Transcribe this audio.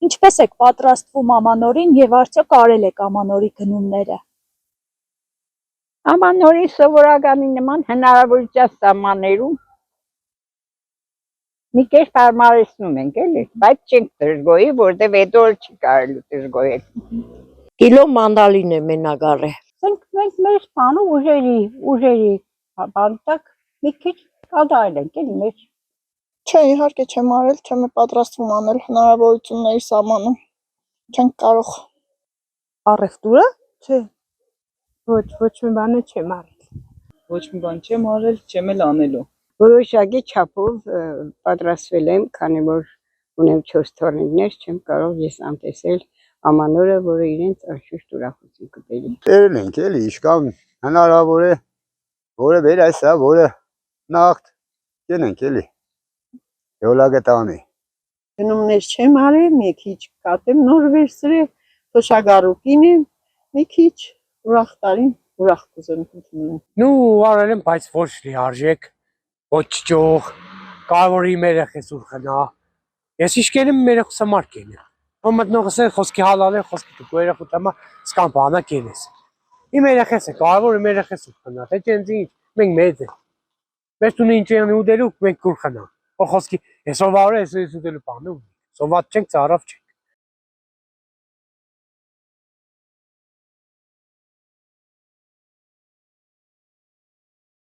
Ինչպես եք պատրաստվում ամանորին եւ արդյոք արել եք ամանորի գնումները։ Ամանորի սովորականի նման հնարավորության սահմաններում մի կերպ հարմարեցնում ենք, էլի, բայց չենք դժգոհի, որտեղ հետո չի կարելի դժգոհել։ Կիլո մանդալին է մենակ առել։ Մենք մեր բանը ուժերի բանտակ մի քիչ կատարել ենք, էլի մեր։ Չէ, իհարկե չեմ արել, չեմ պատրաստվում անել հնարավորությունների սահմանում։ Չենք կարող։ Առևտուրը։ Չէ։ Ոչ մի բան չեմ արել։ Ոչ մի բան չեմ արել, չեմ էլ անելու։ Որոշակի չափով պատրաստվել եմ, քանի որ ունեմ 4 թորնիկներ, չեմ կարող ես անտեսել ամանորը, որը իրենց անշուշտ ուրախություն կբերի։ Տերել ենք էլի, իշքան հնարավոր է, որը բեր այսա, որը նախտ գնենք էլի, յոլագը տանի։ Գնումներ չեմ արել, մի քիչ կատեմ նոր վերցրել, թոշակառուկին եմ, մի քիչ ուրախ տարին, ուրախ կուզեմ ընդունել։ Նու արել եմ, բայց ոչ լիարժեք, ոչ ճոխ, կարևոր իմ երեխես ուր խնա։ Ես իշքեր եմ երեխուս համար կենը։ Ո մտնողս է խոսքի հալալ է, խոսքի դու երեխու տամա սկան բանա կենես։ Իմ երեխես է, կարևոր իմ երեխես ուր խնա, թե չենց ինչ, մենք մեծ է։ Մեզ տունը ինչ են ուդելու, մենք ուր խնա։ Ո խոսքի, այսօր վարը, այսօր ուդելու բանը ունի։ Սոված չենք, ծարավ չենք։